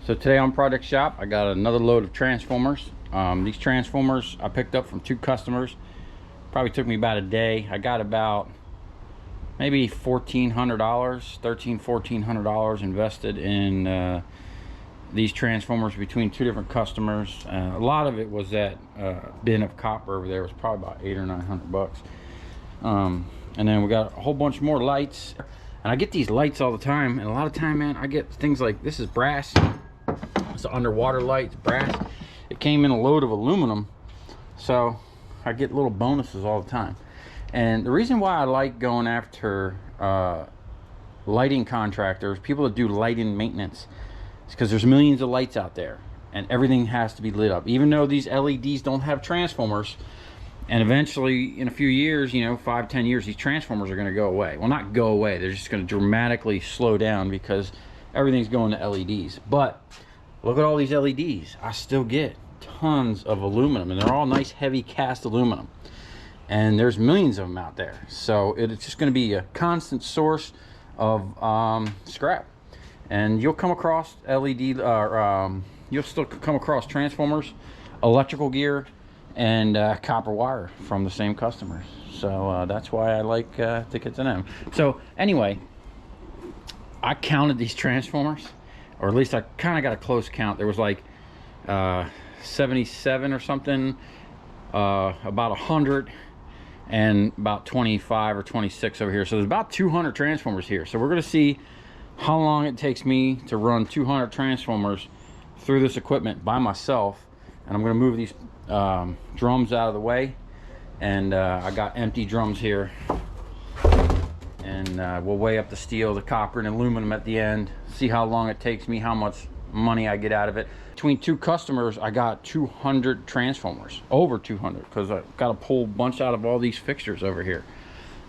So today on Project Shop, I got another load of transformers. These transformers I picked up from 2 customers. Probably took me about a day. I got about maybe $1,400 invested in these transformers between 2 different customers. A lot of it was that bin of copper over there. It was probably about $800 or $900. And then we got a whole bunch more lights. And I get these lights all the time, and a lot of time, man, I get things like this is brass. It's an underwater light, it's brass. It came in a load of aluminum, so I get little bonuses all the time. And the reason why I like going after lighting contractors, people that do lighting maintenance, is because there's millions of lights out there, and everything has to be lit up. Even though these LEDs don't have transformers, and eventually in a few years, you know, 5-10 years, these transformers are going to go away. Well, not go away, they're just going to dramatically slow down because everything's going to LEDs. But look at all these LEDs. I still get tons of aluminum, and they're all nice heavy cast aluminum, and there's millions of them out there. So it's just going to be a constant source of scrap. And you'll come across LED, you'll still come across transformers, electrical gear, and copper wire from the same customers. So that's why I like to get to them. So anyway, I counted these transformers, or at least I kind of got a close count. There was like 77 or something, about 100, and about 25 or 26 over here. So there's about 200 transformers here. So we're going to see how long it takes me to run 200 transformers through this equipment by myself. And I'm going to move these drums out of the way, and I got empty drums here, and we'll weigh up the steel, the copper, and aluminum at the end, see how long it takes me, how much money I get out of it. Between 2 customers, I got 200 transformers, over 200, because I got to pull a bunch out of all these fixtures over here.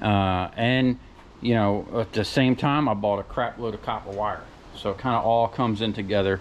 And you know, at the same time, I bought a crap load of copper wire, so it kind of all comes in together.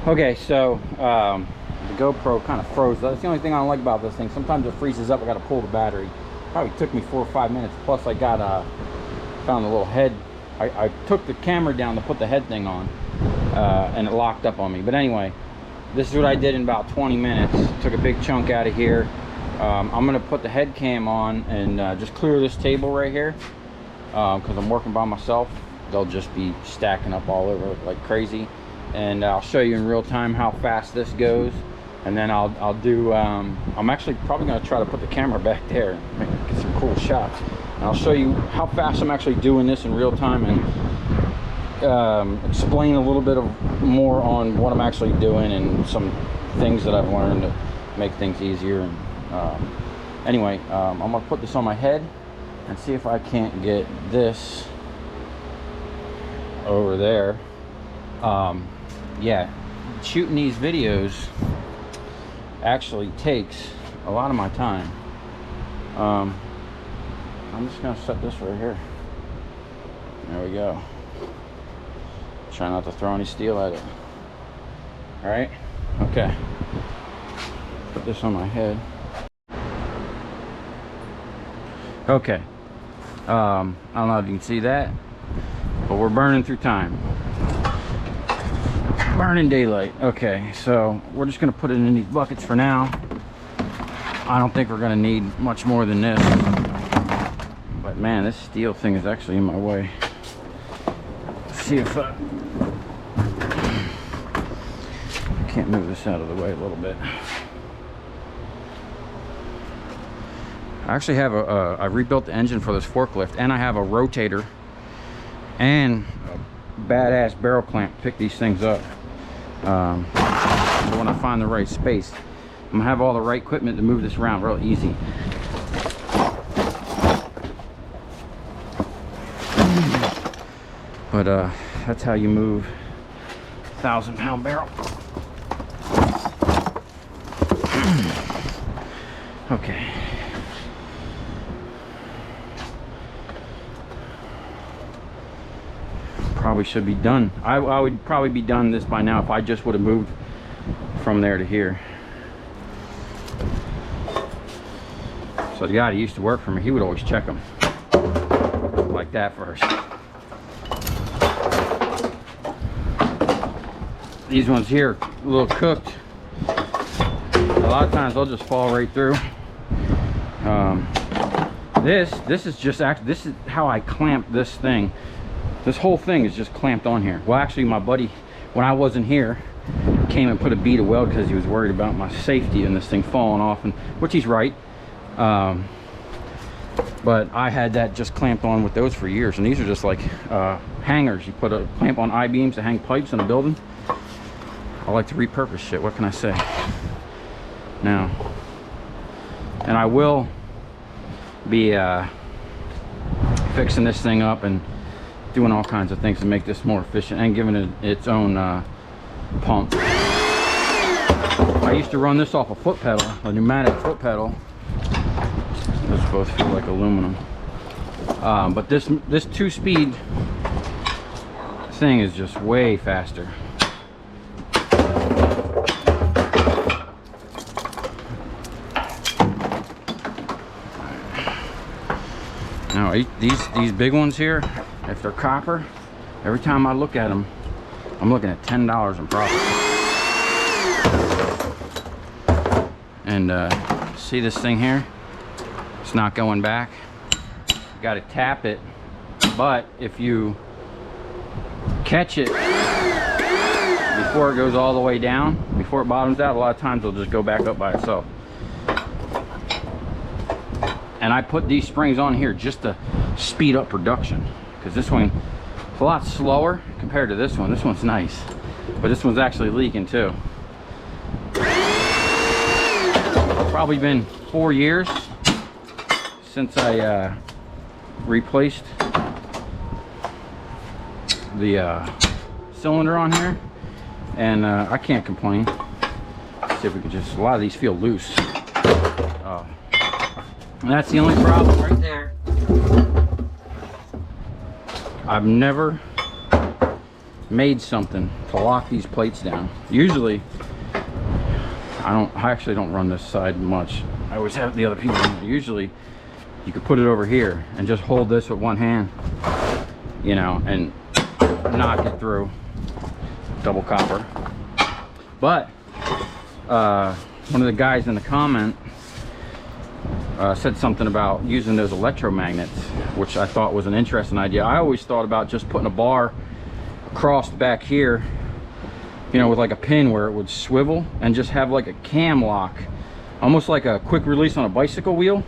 Okay, so the GoPro kind of froze. That's the only thing I don't like about this thing. Sometimes it freezes up. I got to pull the battery. Probably took me 4 or 5 minutes. Plus, I got found the little head. I took the camera down to put the head thing on, and it locked up on me. But anyway, this is what I did in about 20 minutes. Took a big chunk out of here. I'm gonna put the head cam on and just clear this table right here, because I'm working by myself. They'll just be stacking up all over like crazy. And I'll show you in real time how fast this goes, and then I'll do I'm actually probably going to try to put the camera back there and get some cool shots, and I'll show you how fast I'm actually doing this in real time, and explain a little bit more on what I'm actually doing and some things that I've learned to make things easier. And anyway, I'm going to put this on my head and see if I can't get this over there. Yeah, shooting these videos actually takes a lot of my time. I'm just gonna set this right here. There we go. Try not to throw any steel at it. All right, okay. Put this on my head. Okay. I don't know if you can see that, but we're burning through time. Burning daylight. Okay, so we're just going to put it in these buckets for now. I don't think we're going to need much more than this, but man, this steel thing is actually in my way. Let's see if I can't move this out of the way a little bit. I actually have I rebuilt the engine for this forklift, and I have a rotator and a badass barrel clamp to pick these things up. But when I find the right space, I'm gonna have all the right equipment to move this around real easy. But that's how you move a 1,000-pound barrel. Okay. Probably should be done. I would probably be done this by now if I just would have moved from there to here. So the guy that used to work for me, he would always check them like that first. These ones here, a little cooked. A lot of times they'll just fall right through. This is just actually, this is how I clamp this thing. This whole thing is just clamped on here. Well, actually, my buddy, when I wasn't here, came and put a bead of weld because he was worried about my safety and this thing falling off, and which he's right. But I had that just clamped on with those for years, and these are just like hangers. You put a clamp on I-beams to hang pipes in a building. I like to repurpose shit. What can I say? Now, and I will be fixing this thing up and doing all kinds of things to make this more efficient and giving it its own pump. I used to run this off a foot pedal, a pneumatic foot pedal. Those both feel like aluminum. But this 2-speed thing is just way faster. Now these big ones here, if they're copper, every time I look at them, I'm looking at $10 in profit. And see this thing here? It's not going back. You got to tap it, but if you catch it before it goes all the way down, before it bottoms out, a lot of times it'll just go back up by itself. And I put these springs on here just to speed up production, because this one is a lot slower compared to this one. This one's nice, but this one's actually leaking too. Probably been 4 years since I replaced the cylinder on here, and I can't complain. Let's see if we can just, a lot of these feel loose. And that's the only problem right there. I've never made something to lock these plates down. Usually, I actually don't run this side much. I always have the other people. Usually, you could put it over here and just hold this with one hand, you know, and knock it through. Double copper. But one of the guys in the comment said something about using those electromagnets, which I thought was an interesting idea. I always thought about just putting a bar across back here, you know, with like a pin where it would swivel, and just have like a cam lock, almost like a quick release on a bicycle wheel.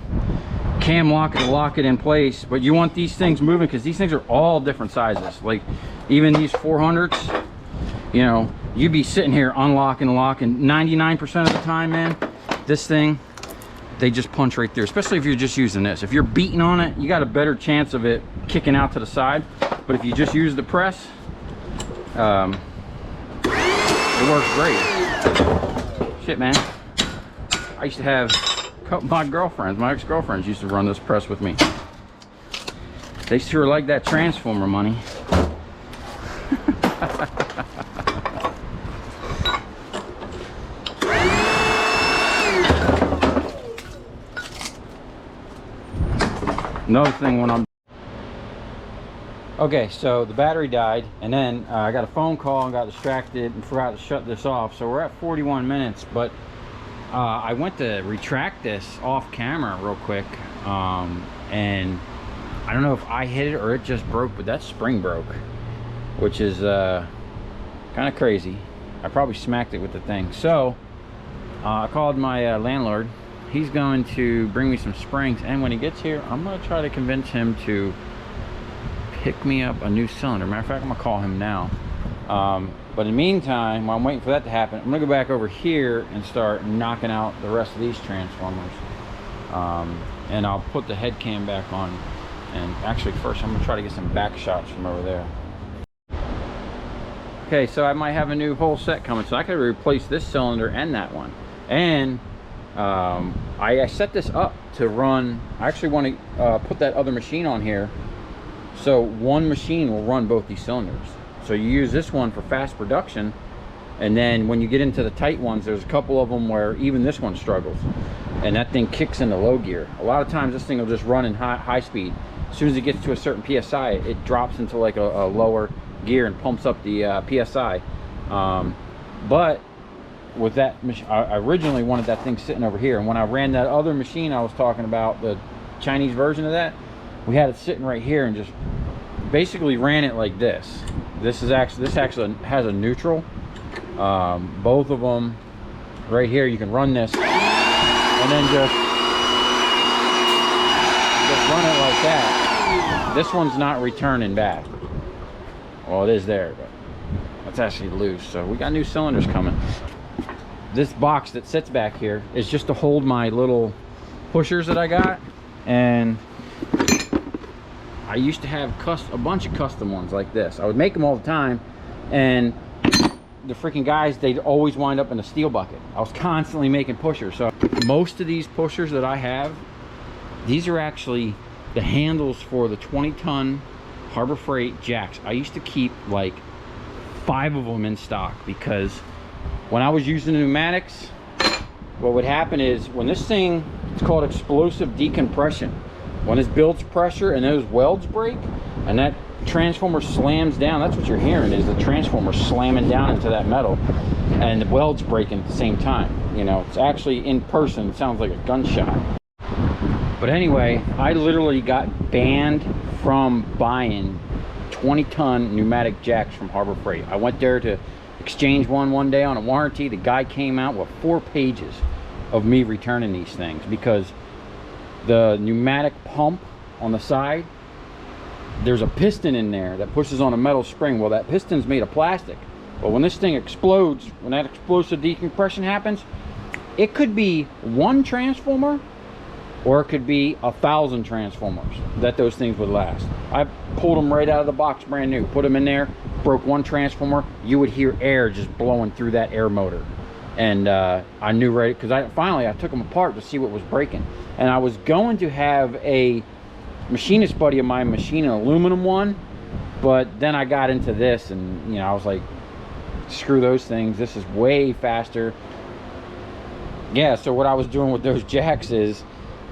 Cam lock it to lock it in place. But you want these things moving, because these things are all different sizes. Like even these 400s, you know, you'd be sitting here unlocking and locking 99% of the time, man. This thing, they just punch right there, especially if you're just using this. If you're beating on it, you got a better chance of it kicking out to the side. But if you just use the press, it works great. Shit, man. I used to have my girlfriends, my ex-girlfriends used to run this press with me. They sure like that transformer money. Another thing when I'm... Okay, so the battery died, and then I got a phone call and got distracted and forgot to shut this off. So we're at 41 minutes, but I went to retract this off camera real quick, and I don't know if I hit it or it just broke, but that spring broke, which is kind of crazy. I probably smacked it with the thing. So I called my landlord. He's going to bring me some springs, and when he gets here, I'm going to try to convince him to pick me up a new cylinder. Matter of fact, I'm going to call him now. But in the meantime, while I'm waiting for that to happen, I'm gonna go back over here and start knocking out the rest of these transformers. And I'll put the head cam back on. And actually first I'm gonna try to get some back shots from over there. Okay, so I might have a new whole set coming, so I could replace this cylinder and that one. And I set this up to run, I actually want to put that other machine on here, so one machine will run both these cylinders. So you use this one for fast production, and then when you get into the tight ones, there's a couple of them where even this one struggles, and that thing kicks into low gear. A lot of times this thing will just run in high speed. As soon as it gets to a certain PSI, it drops into like a lower gear and pumps up the PSI. But with that machine, I originally wanted that thing sitting over here, and when I ran that other machine I was talking about, the Chinese version of that, we had it sitting right here and just basically ran it like this. This actually has a neutral. Both of them right here, you can run this and then just run it like that. This one's not returning back. Well, it is there, but it's actually loose. So we got new cylinders coming. This box that sits back here is just to hold my little pushers that I got, and I used to have a bunch of custom ones like this. I would make them all the time, and the freaking guys, they'd always wind up in a steel bucket. I was constantly making pushers. So most of these pushers that I have, these are actually the handles for the 20-ton Harbor Freight jacks. I used to keep like 5 of them in stock, because when I was using the pneumatics, what would happen is when this thing, it's called explosive decompression. When this builds pressure and those welds break and that transformer slams down, that's what you're hearing, is the transformer slamming down into that metal and the welds breaking at the same time. You know, it's actually in person, it sounds like a gunshot. But anyway, I literally got banned from buying 20-ton pneumatic jacks from Harbor Freight. I went there to exchange one day on a warranty. The guy came out with 4 pages of me returning these things, because the pneumatic pump on the side, there's a piston in there that pushes on a metal spring. Well, that piston's made of plastic. But when this thing explodes, when that explosive decompression happens, it could be 1 transformer or it could be 1,000 transformers that those things would last. I pulled them right out of the box brand new, put them in there, broke 1 transformer, you would hear air just blowing through that air motor. And I knew right, because I took them apart to see what was breaking. And I was going to have a machinist buddy of mine machine an aluminum one, but then I got into this, and you know, I was like, screw those things, this is way faster. Yeah, so what I was doing with those jacks is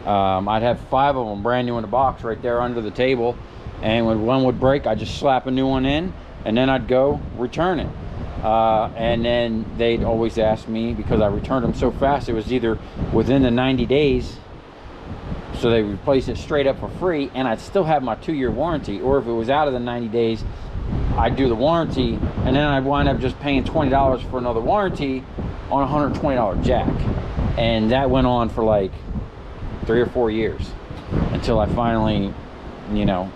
I'd have 5 of them brand new in the box right there under the table, and when one would break, I'd just slap a new one in, and then I'd go return it. And then they'd always ask me, because I returned them so fast, it was either within the 90 days, so they replace it straight up for free, and I'd still have my 2-year warranty, or if it was out of the 90 days, I'd do the warranty, and then I'd wind up just paying $20 for another warranty on a $120 jack. And that went on for like 3 or 4 years, until I finally, you know,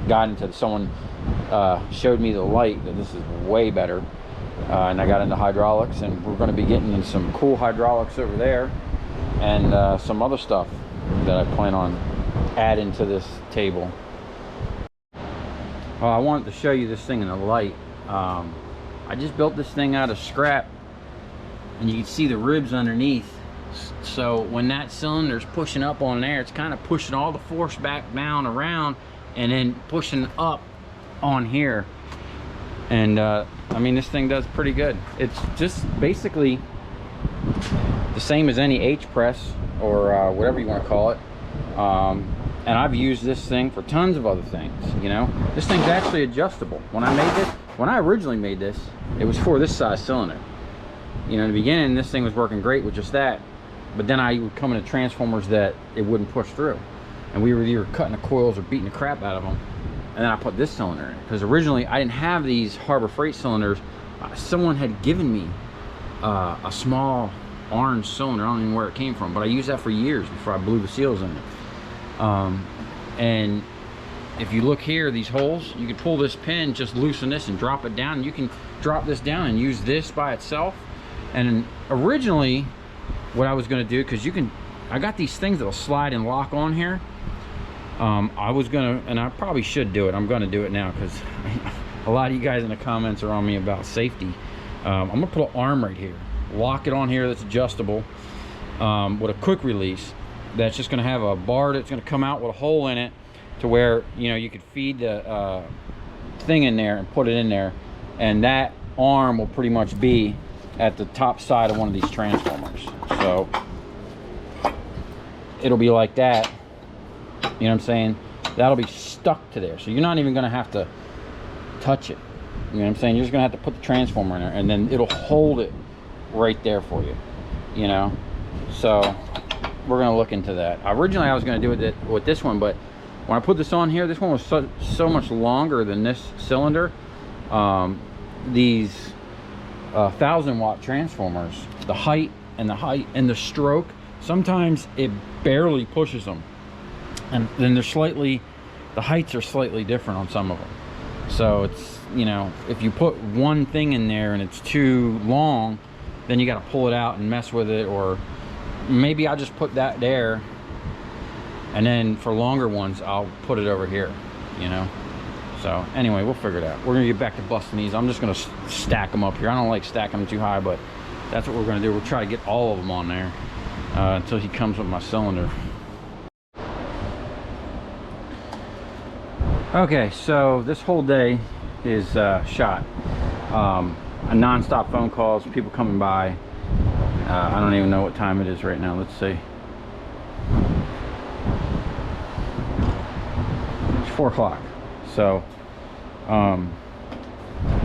got into someone showed me the light that this is way better, and I got into hydraulics, and we're going to be getting in some cool hydraulics over there, and some other stuff that I plan on adding to this table. Well, I wanted to show you this thing in the light. I just built this thing out of scrap, and you can see the ribs underneath. So when that cylinder's pushing up on there, it's kind of pushing all the force back down around and then pushing up on here. And I mean, this thing does pretty good. It's just basically the same as any H-press or whatever you want to call it. And I've used this thing for tons of other things, you know. This thing's actually adjustable. When I originally made this, it was for this size cylinder. You know, in the beginning, this thing was working great with just that. But then I would come into transformers that it wouldn't push through. And we were either cutting the coils or beating the crap out of them. And then I put this cylinder in. Because originally, I didn't have these Harbor Freight cylinders. Someone had given me a small orange cylinder. I don't even know where it came from. But I used that for years before I blew the seals in it. And if you look here, these holes, you can pull this pin, just loosen this and drop it down. You can drop this down and use this by itself. And originally what I was going to do, because I got these things that'll slide and lock on here. I was gonna, and I probably should do it, I'm gonna do it now, because a lot of you guys in the comments are on me about safety. I'm gonna put an arm right here, lock it on here that's adjustable, with a quick release that's just gonna have a bar that's gonna come out with a hole in it, to where, you know, you could feed the thing in there and put it in there, and that arm will pretty much be at the top side of one of these transformers. So it'll be like that, you know what I'm saying? That'll be stuck to there, so you're not even gonna have to touch it, you know what I'm saying? You're just gonna have to put the transformer in there, and then it'll hold it right there for you, you know? So we're gonna look into that. Originally I was gonna do it with this one, but when I put this on here, this one was so much longer than this cylinder. These 1000-watt transformers, the height and the stroke, sometimes it barely pushes them, and then the heights are slightly different on some of them. So it's, you know, if you put one thing in there and it's too long, then you got to pull it out and mess with it. Or maybe I'll just put that there, and then for longer ones I'll put it over here, you know. So anyway, we'll figure it out. We're gonna get back to busting these. I'm just gonna stack them up here. I don't like stacking them too high, but that's what we're gonna do. We'll try to get all of them on there until he comes with my cylinder. Okay, so this whole day is shot. A non-stop phone calls, people coming by. I don't even know what time it is right now. Let's see. It's 4 o'clock. So I'm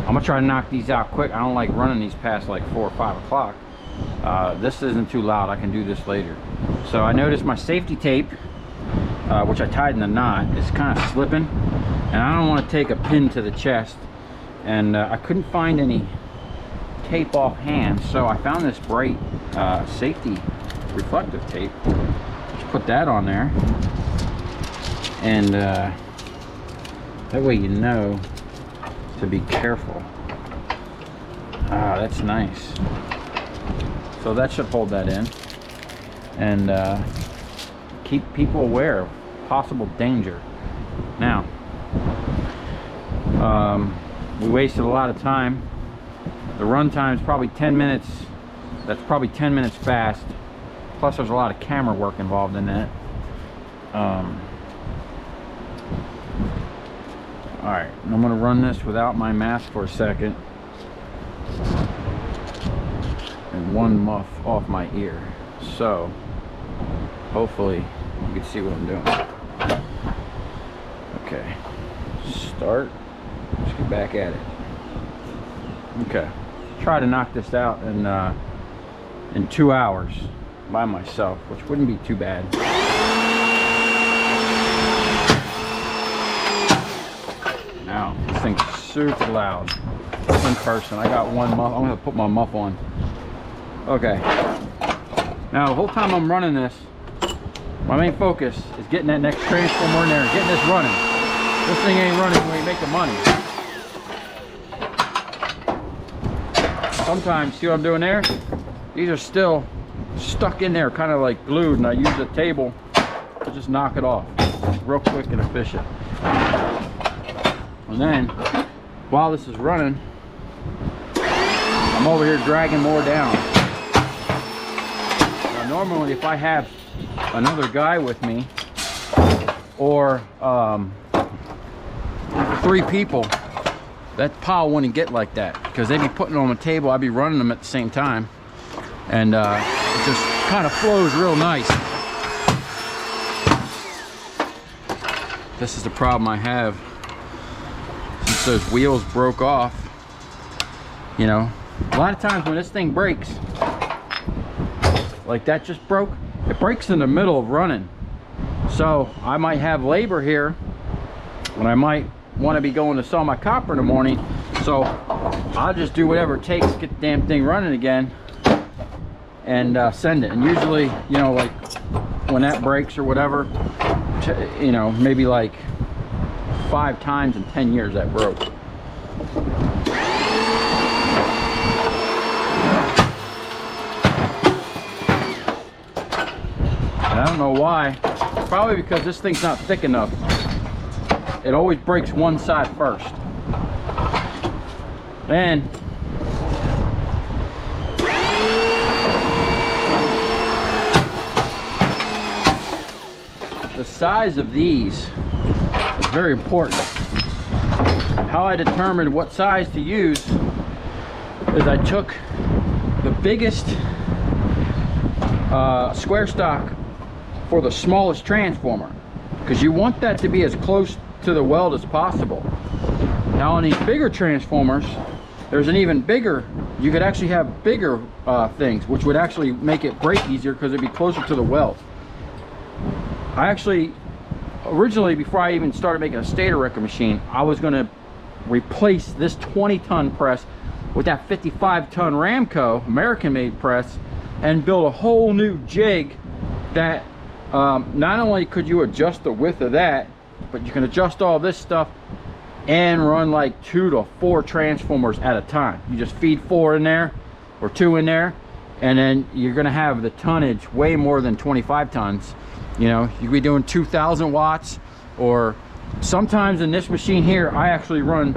gonna try to knock these out quick. I don't like running these past like 4 or 5 o'clock. This isn't too loud. I can do this later. So I noticed my safety tape, which I tied in the knot, is kind of slipping, and I don't want to take a pin to the chest, and I couldn't find any tape offhand, so I found this bright safety reflective tape. Just put that on there, and that way you know to be careful. Ah, that's nice. So that should hold that in, and keep people aware of possible danger. Now, we wasted a lot of time. The run time is probably 10 minutes. That's probably 10 minutes fast. Plus there's a lot of camera work involved in that. Alright, I'm going to run this without my mask for a second. And one muff off my ear. So, hopefully you can see what I'm doing. Okay, start. Let's get back at it. Okay, try to knock this out in 2 hours by myself, which wouldn't be too bad. Now this thing's super loud. In person, I got one muff. I'm gonna put my muff on. Okay. Now the whole time I'm running this, my main focus is getting that next transformer in there and getting this running. This thing ain't running when you make the money. Sometimes, see what I'm doing there? These are still stuck in there, kind of like glued, and I use a table to just knock it off real quick and efficient. And then, while this is running, I'm over here dragging more down. Now, normally, if I have another guy with me, or 3 people, that pile wouldn't get like that, because they'd be putting it on the table, I'd be running them at the same time, and it just kind of flows real nice. This is the problem I have. Since those wheels broke off, you know, a lot of times when this thing breaks, like that just broke, it breaks in the middle of running. So I might have labor here, and I might want to be going to sell my copper in the morning, so I'll just do whatever it takes to get the damn thing running again and send it. And usually, you know, like when that breaks or whatever, you know, maybe like 5 times in 10 years that broke. don't know why. Probably because this thing's not thick enough. It always breaks one side first. Then the size of these is very important. How I determined what size to use is I took the biggest square stock for the smallest transformer, because you want that to be as close to the weld as possible. Now on these bigger transformers, there's an even bigger, you could actually have bigger things, which would actually make it break easier because it'd be closer to the weld. I actually, originally, before I even started making a stator wrecker machine, I was going to replace this 20-ton press with that 55-ton Ramco American-made press and build a whole new jig that not only could you adjust the width of that, but you can adjust all this stuff and run like 2 to 4 transformers at a time. You just feed 4 in there or 2 in there, and then you're going to have the tonnage way more than 25 tons. You know, you could be doing 2,000 watts, or sometimes in this machine here, I actually run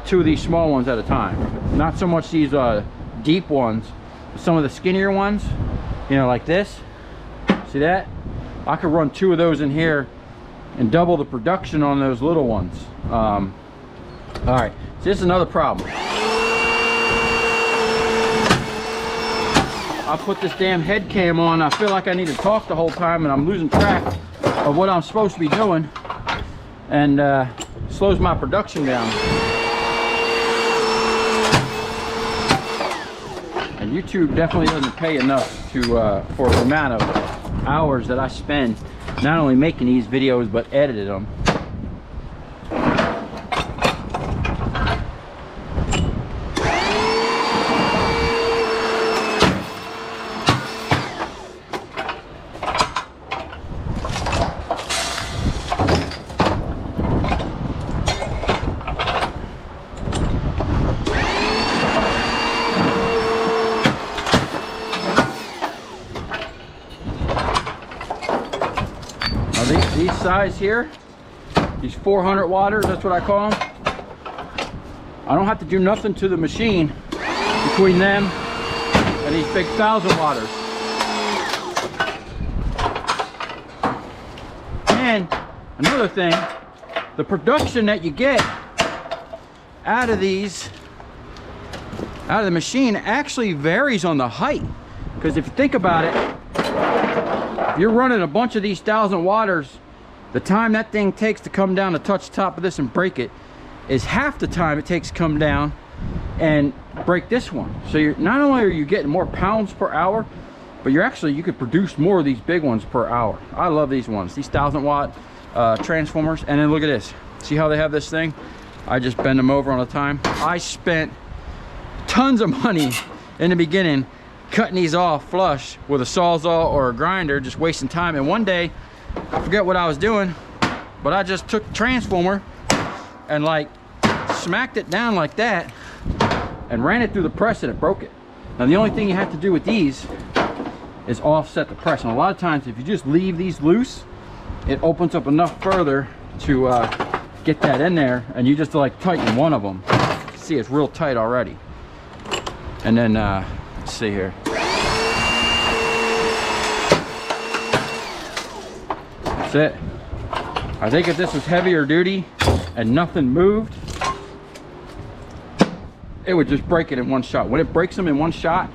2 of these small ones at a time. Not so much these deep ones, but some of the skinnier ones, you know, like this. See that? I could run 2 of those in here and double the production on those little ones. All right, so this is another problem. I put this damn head cam on. I feel like I need to talk the whole time, and I'm losing track of what I'm supposed to be doing, and slows my production down. And YouTube definitely doesn't pay enough to for the amount of hours that I spend not only making these videos but editing them. These size here, these 400 watters, that's what I call them. I don't have to do nothing to the machine between them and these big 1,000 watters. And another thing, the production that you get out of these, out of the machine, actually varies on the height. Because if you think about it, if you're running a bunch of these 1,000 watters, the time that thing takes to come down to touch the top of this and break it is half the time it takes to come down and break this one. So you're not only are you getting more pounds per hour, but you're actually, you could produce more of these big ones per hour. I love these ones, these 1,000 watt transformers. And then look at this, see how they have this thing? I just bend them over on a time. I spent tons of money in the beginning cutting these off flush with a Sawzall or a grinder, just wasting time. And one day, I forget what I was doing, but I just took the transformer and like smacked it down like that and ran it through the press, and it broke it. Now the only thing you have to do with these is offset the press, and a lot of times if you just leave these loose, it opens up enough further to get that in there, and you just like tighten one of them. See, it's real tight already. And then let's see here. That's it. I think if this was heavier duty and nothing moved, it would just break it in one shot. When it breaks them in one shot,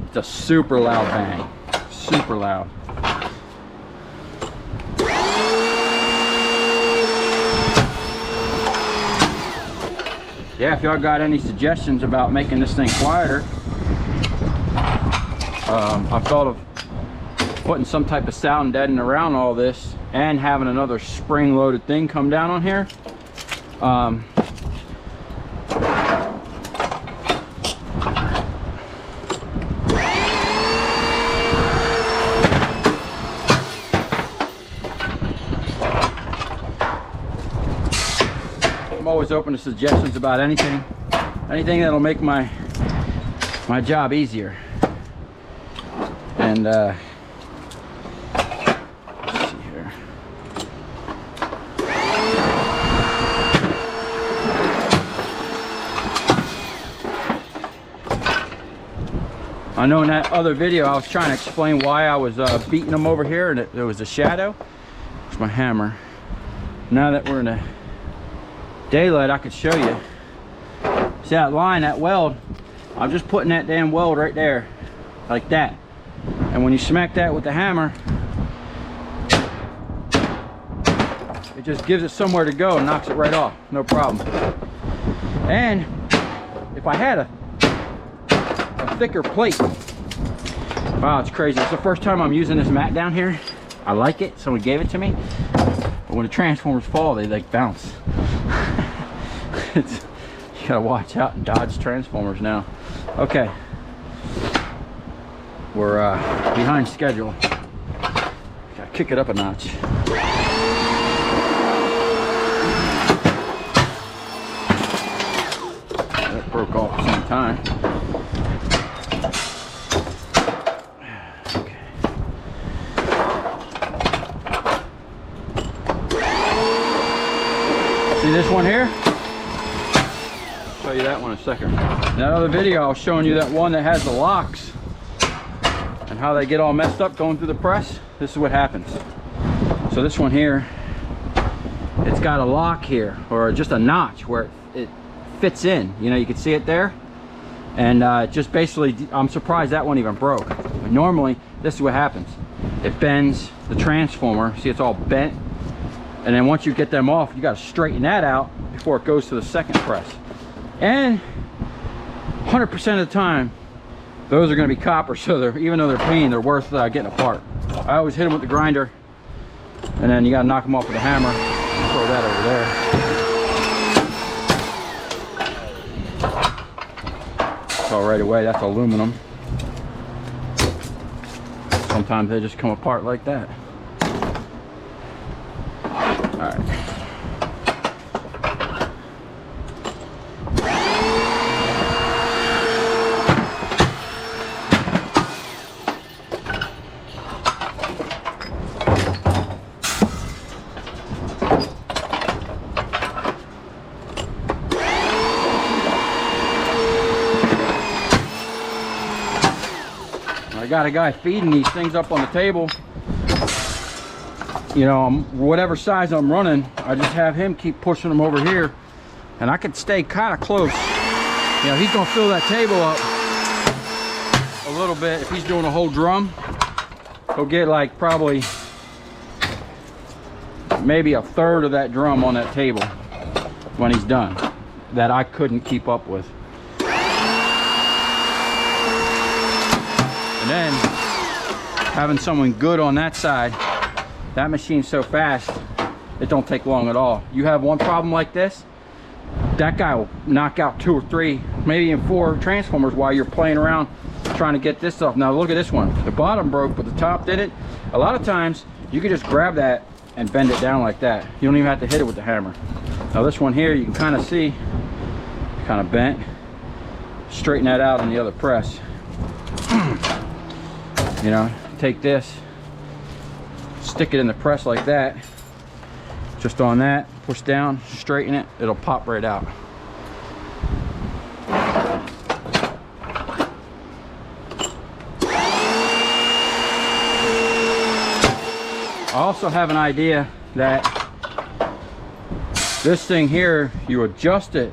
it's a super loud bang. Super loud. Yeah, if y'all got any suggestions about making this thing quieter, I've thought of putting some type of sound deadening around all this and having another spring-loaded thing come down on here. I'm always open to suggestions about anything that'll make my job easier. And I know in that other video I was trying to explain why I was beating them over here, and there was a shadow. It's my hammer. Now that we're in the daylight, I could show you. See that line, that weld? I'm just putting that damn weld right there, like that. And when you smack that with the hammer, it just gives it somewhere to go and knocks it right off, no problem. And if I had a thicker plate, wow, it's crazy. It's the first time I'm using this mat down here. I like it, someone gave it to me. But when the transformers fall, they like bounce. You gotta watch out and dodge transformers now. Okay, we're behind schedule. Gotta kick it up a notch. That broke off at the same time. Okay. See this one here? Show you that one in a second. In that other video I was showing you that one that has the locks and how they get all messed up going through the press. This is what happens. So this one here, it's got a lock here, or just a notch where it fits in. You know, you can see it there, and just basically, I'm surprised that one even broke. But normally this is what happens. It bends the transformer. See, it's all bent, and then once you get them off, you got to straighten that out before it goes to the second press. And 100% of the time, those are going to be copper, so they're, even though they're clean, they're worth getting apart. I always hit them with the grinder, and then you got to knock them off with a hammer. Throw that over there. So right away, that's aluminum. Sometimes they just come apart like that. All right. I got a guy feeding these things up on the table. You know, whatever size I'm running, I just have him keep pushing them over here, and I could stay kind of close. You know, he's gonna fill that table up a little bit. If he's doing a whole drum, he'll get like probably maybe a third of that drum on that table when he's done, that I couldn't keep up with. And then having someone good on that side, that machine's so fast, it don't take long at all. You have one problem like this, that guy will knock out 2 or 3, maybe even 4 transformers while you're playing around trying to get this off. Now look at this one. The bottom broke, but the top didn't. A lot of times, you can just grab that and bend it down like that. You don't even have to hit it with the hammer. Now this one here, you can kind of see, kind of bent. Straighten that out in the other press. You know, take this, stick it in the press like that, just on that, push down, straighten it, it'll pop right out. I also have an idea that this thing here, you adjust it,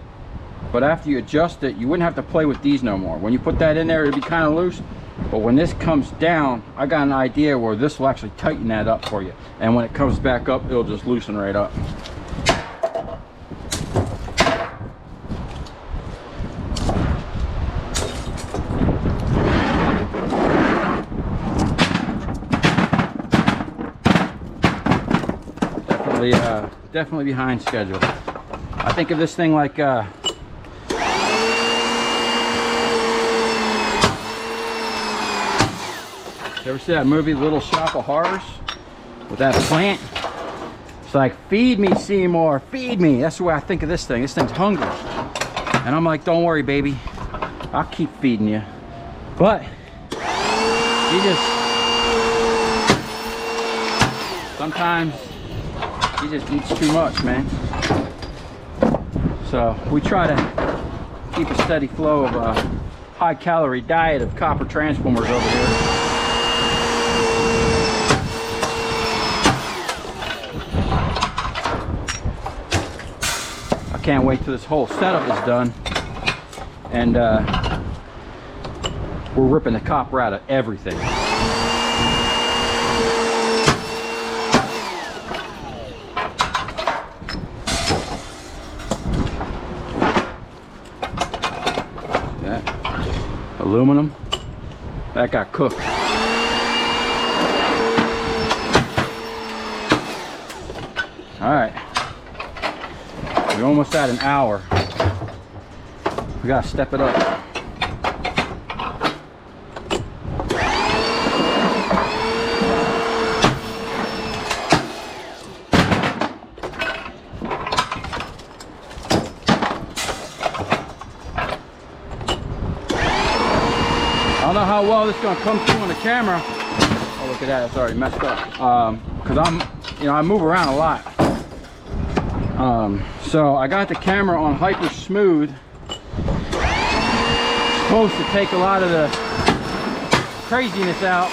but after you adjust it, you wouldn't have to play with these no more. When you put that in there, it'd be kind of loose. But when this comes down, I got an idea where this will actually tighten that up for you. And when it comes back up, it'll just loosen right up. Definitely behind schedule. I think of this thing like you ever see that movie Little Shop of Horrors with that plant? It's like, feed me, Seymour, feed me. That's the way I think of this thing. This thing's hungry, and I'm like, don't worry, baby, I'll keep feeding you. But he just, sometimes he just eats too much, man. So we try to keep a steady flow of high calorie diet of copper transformers over here. I can't wait till this whole setup is done, and we're ripping the copper out of everything. Aluminum, that got cooked. All right, we're almost at an hour. We gotta step it up. I don't know how well this is gonna come through on the camera. Oh, look at that, it's already messed up. Cause I move around a lot. So I got the camera on hyper smooth. Supposed to take a lot of the craziness out.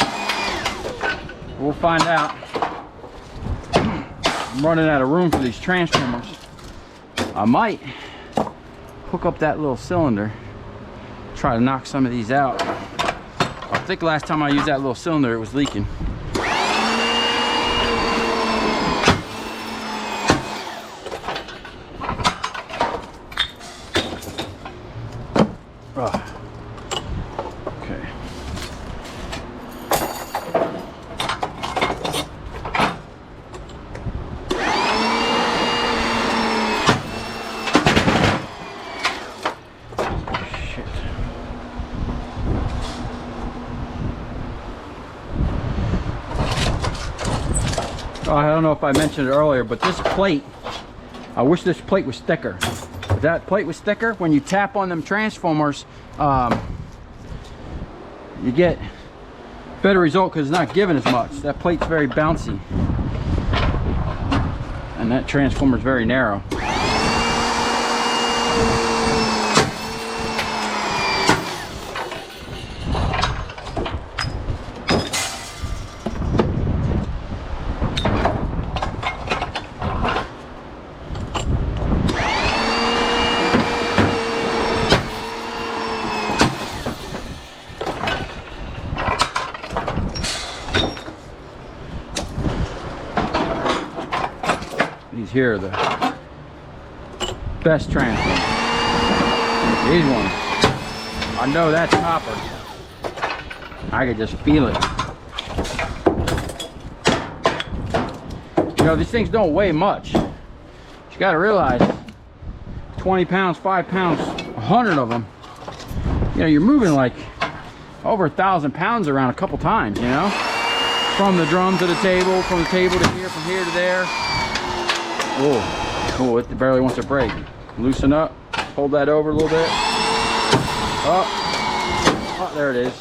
We'll find out. I'm running out of room for these transformers. I might hook up that little cylinder, try to knock some of these out. I think last time I used that little cylinder, it was leaking. Okay. Oh, I don't know if I mentioned it earlier, but this plate, I wish this plate was thicker. If that plate was thicker, when you tap on them transformers, you get better result because it's not giving as much. That plate's very bouncy, and that transformer's very narrow. These here are the best transformers. These ones, I know that's copper. I could just feel it. You know, these things don't weigh much. You got to realize, 20 pounds, 5 pounds, 100 of them. You know, you're moving like over 1,000 pounds around a couple times, you know? From the drum to the table, from the table to here, from here to there. Oh, it barely wants to break. Loosen up, hold that over a little bit. Oh, there it is.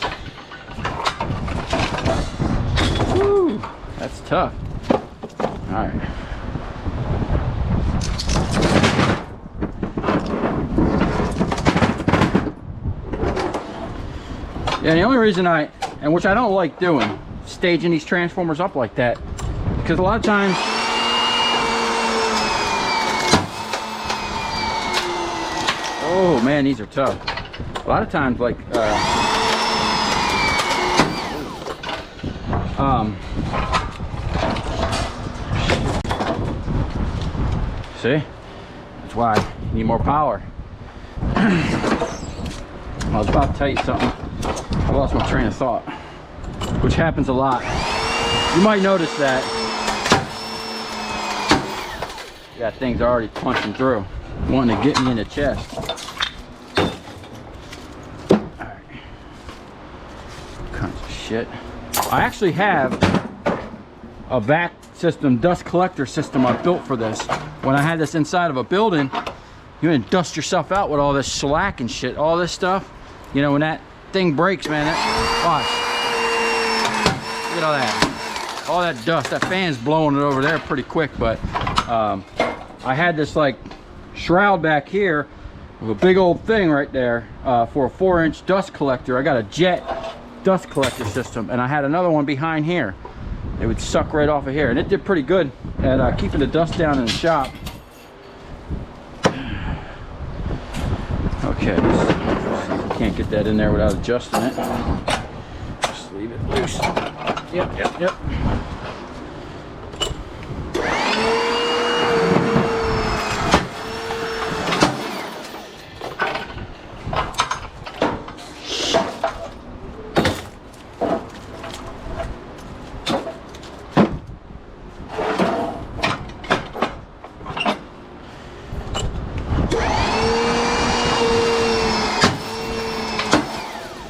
Woo, that's tough. All right. Yeah, the only reason and which I don't like doing, staging these transformers up like that, because a lot of times, oh man, these are tough. A lot of times, like, see? That's why you need more power. I was about to tell you something. I lost my train of thought, which happens a lot. You might notice that. Yeah, things are already punching through, wanting to get me in the chest. Alright. Kinds of shit. I actually have a vac system, dust collector system I built for this. When I had this inside of a building, you're gonna dust yourself out with all this shellac and shit, all this stuff. You know, when that thing breaks, man, watch. Look at all that dust. That fan's blowing it over there pretty quick, but I had this like shroud back here with a big old thing right there for a 4-inch dust collector. I got a jet dust collector system, and I had another one behind here. It would suck right off of here, and it did pretty good at keeping the dust down in the shop. Okay, can't get that in there without adjusting it. Just leave it loose. Yep.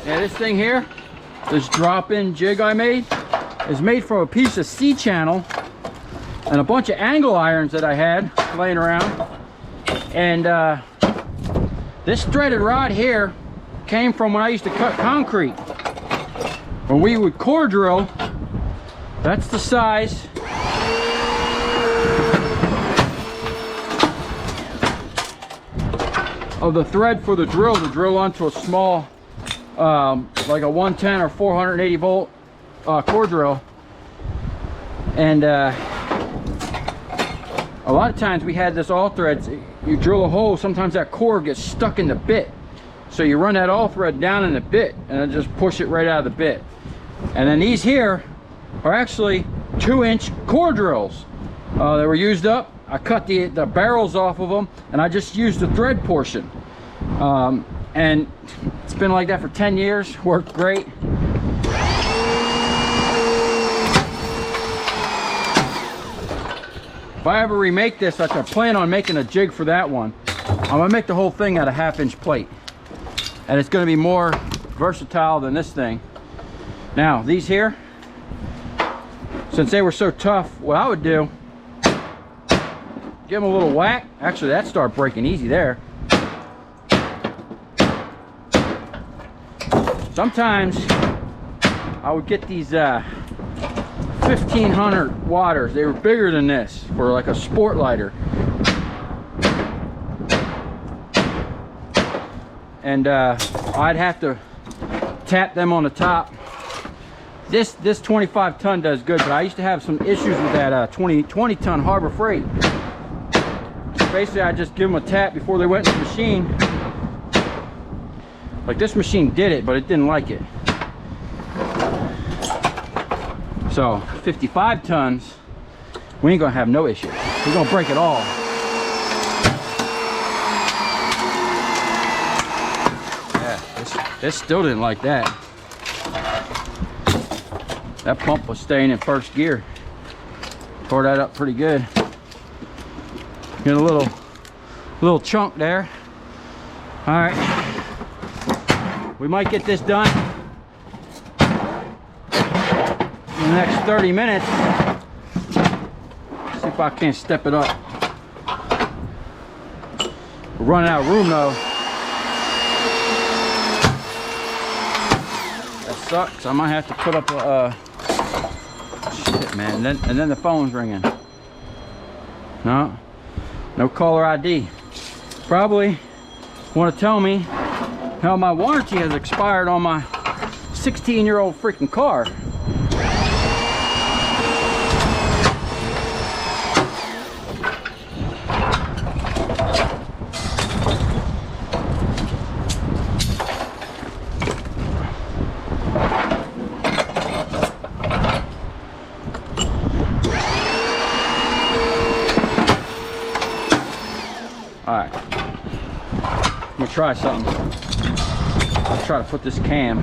This thing here, this drop-in jig I made, is made from a piece of C-channel and a bunch of angle irons that I had laying around. And this threaded rod here came from when I used to cut concrete. When we would core drill, that's the size of the thread for the drill to drill onto a small like a 110 or 480 volt core drill. And a lot of times we had this all threads. You drill a hole, sometimes that core gets stuck in the bit, so you run that all thread down in the bit and then just push it right out of the bit. And then these here are actually 2-inch core drills. They were used up. I cut the barrels off of them, and I just used the thread portion. And it's been like that for 10 years, worked great. If I ever remake this, I plan on making a jig for that one. I'm gonna make the whole thing out of 1/2-inch plate. And it's gonna be more versatile than this thing. Now, these here, since they were so tough, what I would do, give them a little whack. Actually, that started breaking easy there. Sometimes I would get these 1500 watters. They were bigger than this for like a sport lighter. And I'd have to tap them on the top. This 25 ton does good, but I used to have some issues with that 20 ton Harbor Freight. Basically, I just give them a tap before they went in the machine. Like this machine did it, but it didn't like it. So 55 tons, we ain't gonna have no issue. We're gonna break it all. Yeah, this still didn't like that. That pump was staying in first gear. Tore that up pretty good. Get a little chunk there. All right. We might get this done in the next 30 minutes. See if I can't step it up. We're running out of room though. That sucks. I might have to put up a shit, man. And then the phone's ringing. No caller ID. Probably want to tell me how my warranty has expired on my 16-year-old freaking car. All right, I'm gonna try something. I'll try to put this cam.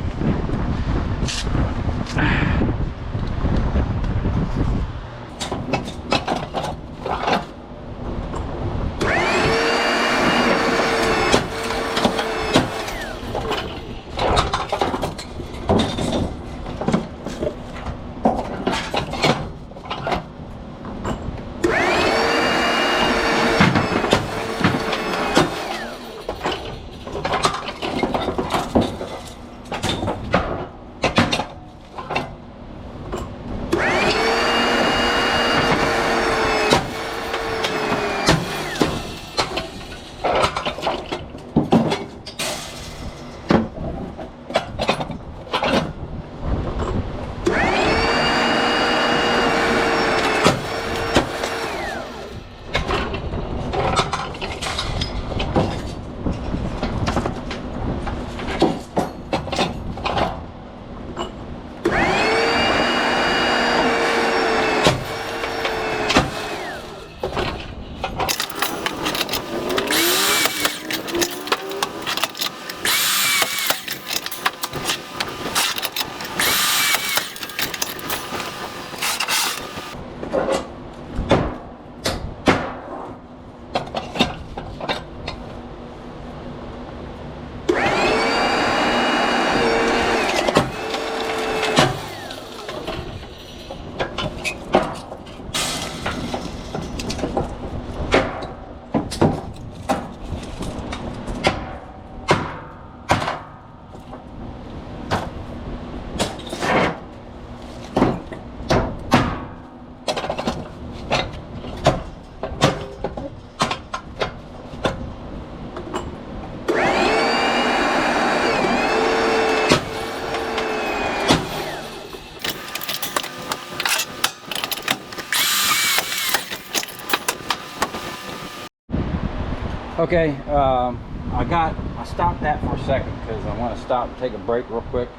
Okay, I stopped that for a second because I want to stop and take a break real quick,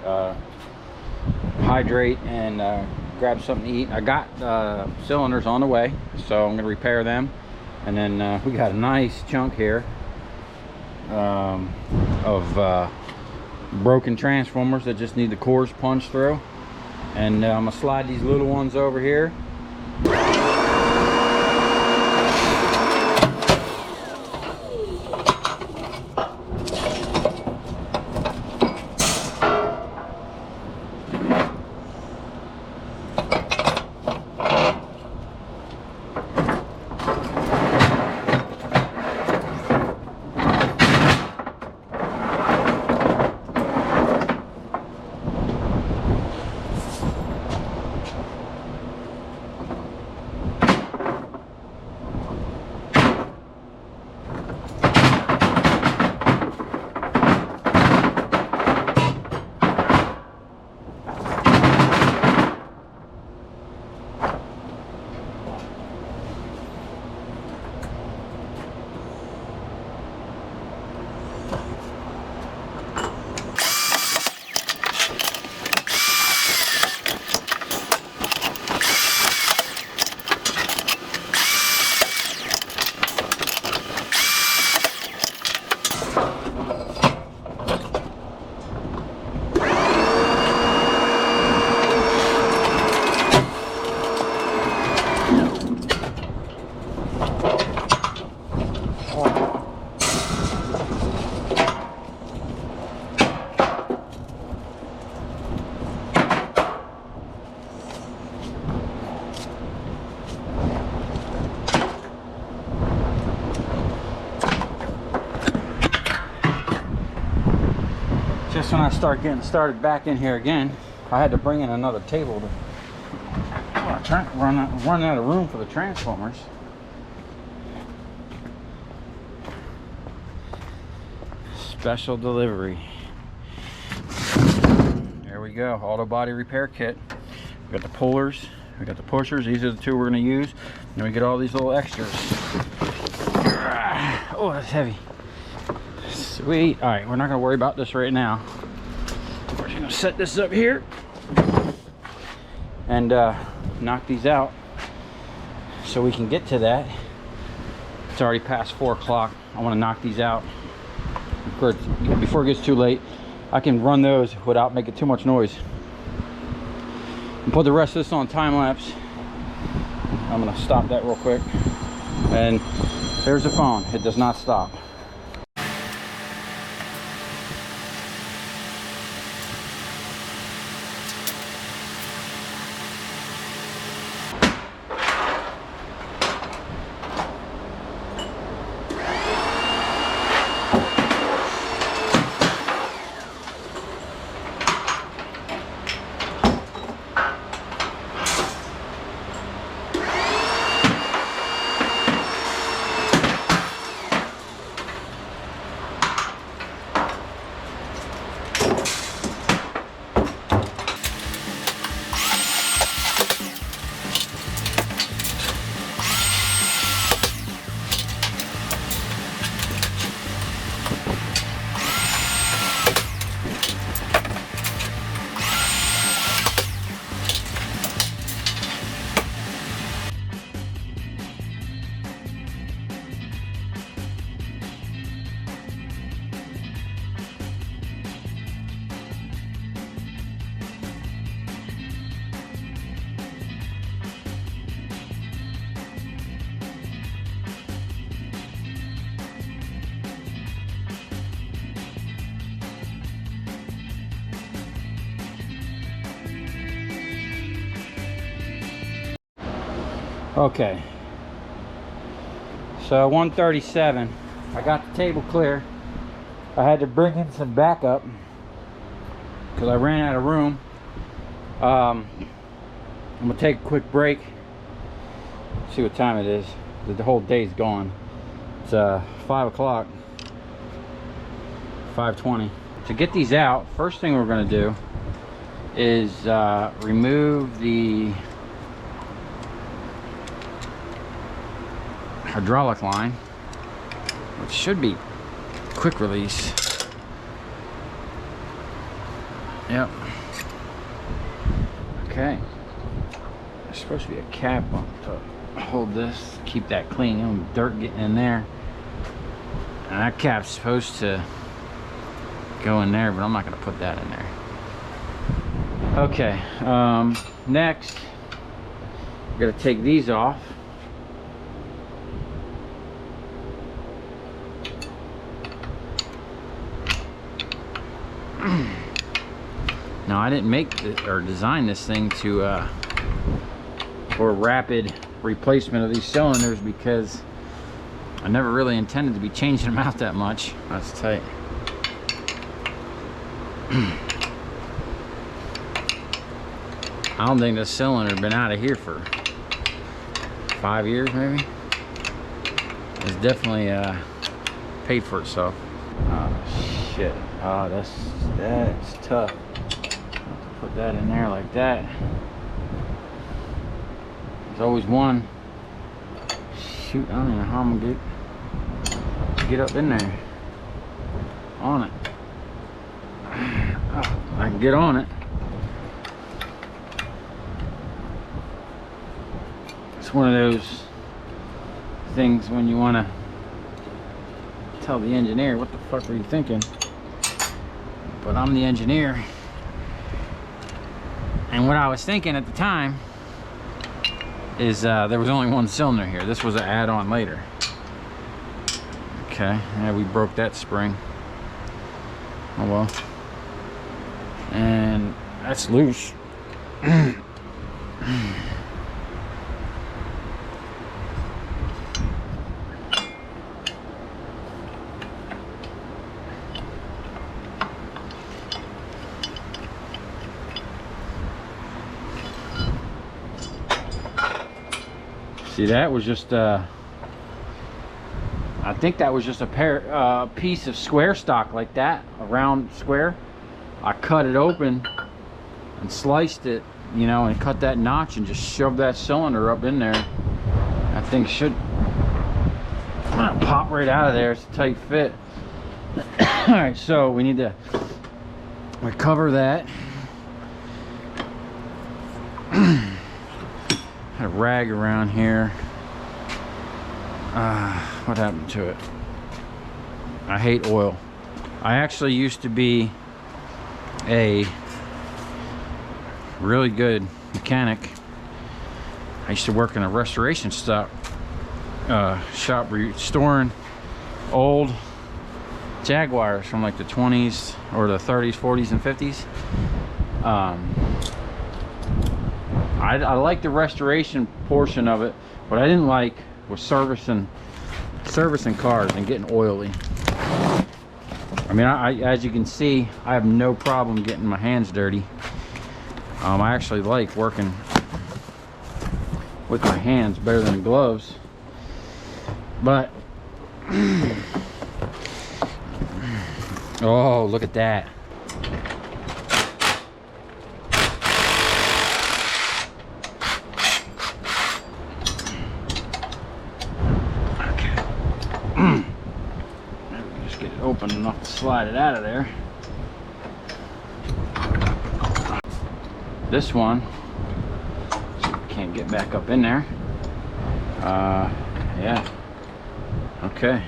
hydrate and grab something to eat. I got cylinders on the way, so I'm going to repair them. And then we got a nice chunk here of broken transformers that just need the cores punched through. And I'm going to slide these little ones over here. Just when I start getting started back in here again, I had to bring in another table to run out of room for the transformers. Special delivery. There we go, auto body repair kit. We got the pullers, we got the pushers. These are the two we're going to use. Then we get all these little extras. Oh, that's heavy. Sweet. All right, we're not going to worry about this right now. We're just going to set this up here and knock these out so we can get to that. It's already past 4 o'clock. I want to knock these out before it gets too late. I can run those without making too much noise. And put the rest of this on time lapse. I'm going to stop that real quick. And there's the phone. It does not stop. Okay, so 1:37, I got the table clear. I had to bring in some backup because I ran out of room. I'm gonna take a quick break, see what time it is. The whole day's gone. It's 5 o'clock, 5:20. To get these out, first thing we're gonna do is remove the hydraulic line. which should be quick release. Yep. Okay. There's supposed to be a cap on to hold this, keep that clean. Dirt getting in there. And that cap's supposed to go in there, but I'm not gonna put that in there. Okay, next, we're gonna take these off. Now, I didn't make or design this thing to for rapid replacement of these cylinders because I never really intended to be changing them out that much. That's tight. I don't think this cylinder been out of here for 5 years, maybe. It's definitely paid for itself. Oh shit! Oh, that's tough. Put that in there like that. There's always one. Shoot! I don't even know how I'm gonna get up in there on it. Oh, I can get on it. It's one of those things when you want to tell the engineer, what the fuck were you thinking? But I'm the engineer. And what I was thinking at the time is there was only one cylinder here. This was an add-on later. Okay, yeah, we broke that spring. Oh well. And that's loose. See, that was just I think that was just a piece of square stock like that, a round square. I cut it open and sliced it, you know, and cut that notch and just shoved that cylinder up in there. That thing should pop right out of there. It's a tight fit. All right, so we need to recover that. Had a rag around here. What happened to it? I hate oil. I actually used to be a really good mechanic. I used to work in a restoration shop restoring old Jaguars from like the 20s or the 30s, 40s, and 50s. I like the restoration portion of it. What I didn't like was servicing cars and getting oily. I mean, as you can see, I have no problem getting my hands dirty. I actually like working with my hands better than gloves. But oh, look at that. Open enough to slide it out of there. This one, can't get back up in there. Yeah. Okay.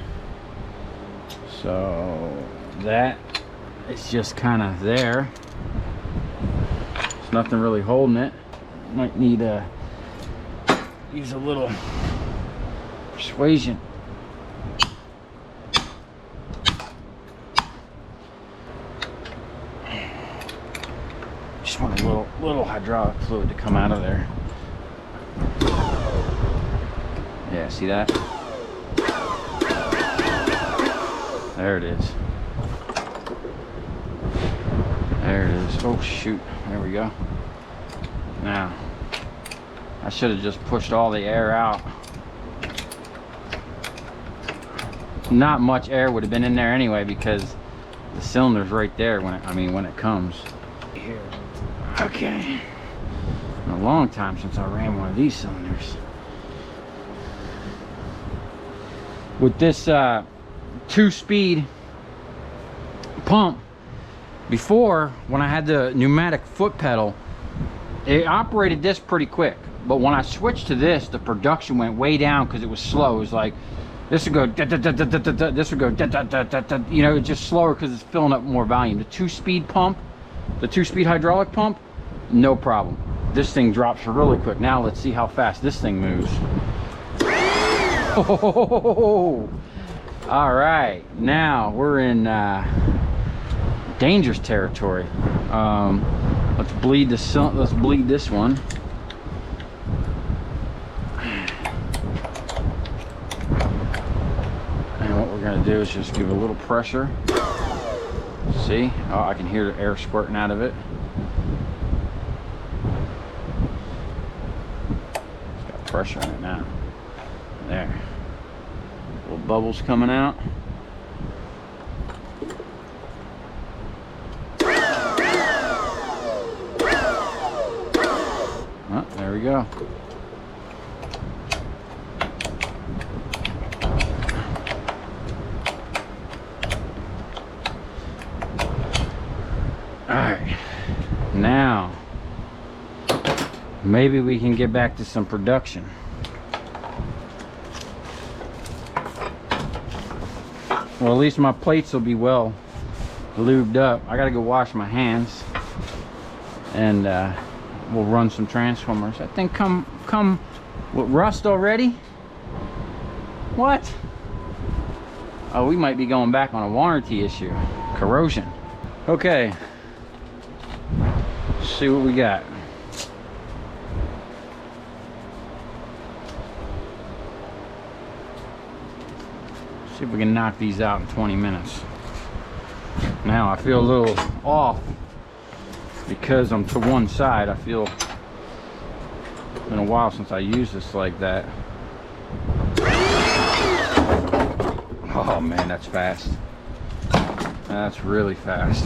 So that is just kind of there. There's nothing really holding it. Might need to use a little persuasion. Just want a little hydraulic fluid to come out of there. Yeah, see that? There it is. There it is. Oh shoot, there we go. Now, I should have just pushed all the air out. Not much air would have been in there anyway because the cylinder's right there when it comes. Here. Okay. Been a long time since I ran one of these cylinders. With this 2-speed pump. Before, when I had the pneumatic foot pedal, it operated this pretty quick. But when I switched to this, the production went way down because it was slow. It was like, this would go da, da, da, da, da, da, da. This would go da, da, da, da, da. You know, it's just slower because it's filling up more volume. The 2-speed pump, the 2-speed hydraulic pump, no problem. This thing drops really quick. Now let's see how fast this thing moves. Oh, all right, now we're in dangerous territory. Let's bleed this. Let's bleed this one. And what we're gonna do is just give it a little pressure. See? Oh, I can hear the air squirting out of it. It's got pressure in it now. There. Little bubbles coming out. Oh, there we go. Alright, now maybe we can get back to some production. Well, at least my plates will be well lubed up. I gotta go wash my hands, and we'll run some transformers. I think come with rust already. What? Oh, we might be going back on a warranty issue. Corrosion. Okay. Let's see what we got. See if we can knock these out in 20 minutes. Now I feel a little off because I'm to one side. I feel it's been a while since I used this like that. Oh man, that's fast. That's really fast.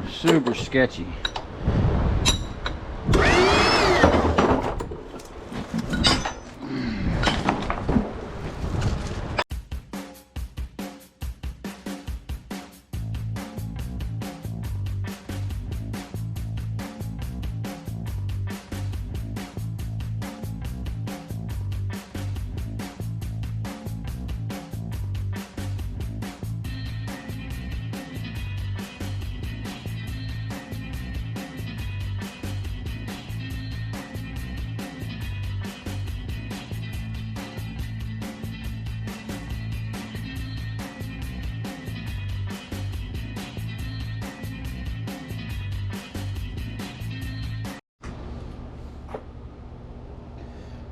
Super sketchy.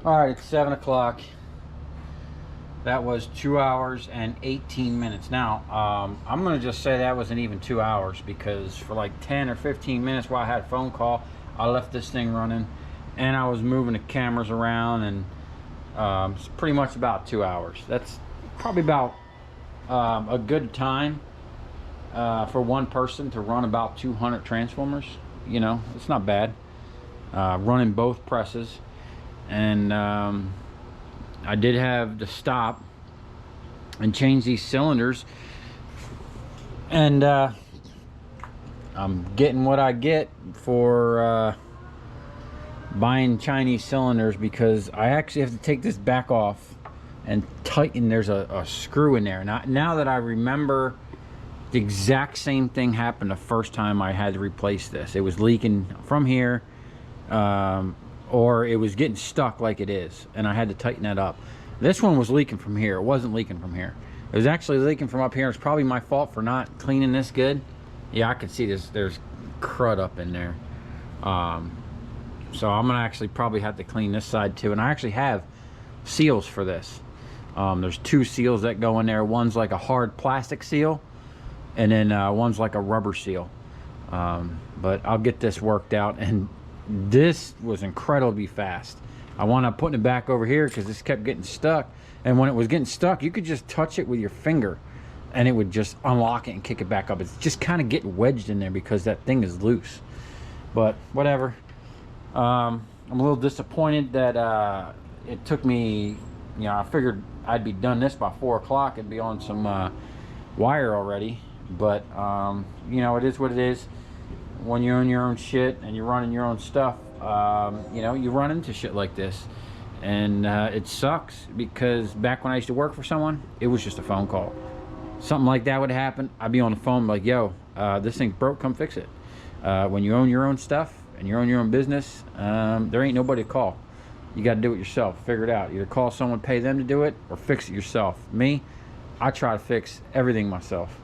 All right, it's 7 o'clock. That was 2 hours and 18 minutes. Now, I'm gonna just say that wasn't even 2 hours, because for like 10 or 15 minutes while I had a phone call, I left this thing running and I was moving the cameras around, and it's pretty much about 2 hours. That's probably about a good time for one person to run about 200 transformers. You know, it's not bad. Running both presses. And I did have to stop and change these cylinders, and I'm getting what I get for buying Chinese cylinders, because I actually have to take this back off and tighten. There's a screw in there. Now that I remember, the exact same thing happened the first time I had to replace this. It was leaking from here, or it was getting stuck like it is, and I had to tighten that up. This one was leaking from here. It wasn't leaking from here. It was actually leaking from up here. It's probably my fault for not cleaning this good. Yeah, I can see there's crud up in there. So I'm gonna actually probably have to clean this side too. And I actually have seals for this. There's 2 seals that go in there. One's like a hard plastic seal, and then one's like a rubber seal. But I'll get this worked out. And this was incredibly fast. I wound up putting it back over here because this kept getting stuck. And when it was getting stuck, you could just touch it with your finger and it would just unlock it and kick it back up. It's just kind of getting wedged in there because that thing is loose. But whatever. I'm a little disappointed that it took me you know, I figured I'd be done this by 4 o'clock and be on some wire already. But you know, it is what it is. When you own your own shit and you're running your own stuff, you know, you run into shit like this. And it sucks, because back when I used to work for someone, it was just a phone call. Something like that would happen, I'd be on the phone like, yo, this thing's broke, come fix it. When you own your own stuff and you own your own business, there ain't nobody to call. You got to do it yourself. Figure it out. Either call someone, pay them to do it, or fix it yourself. Me, I try to fix everything myself.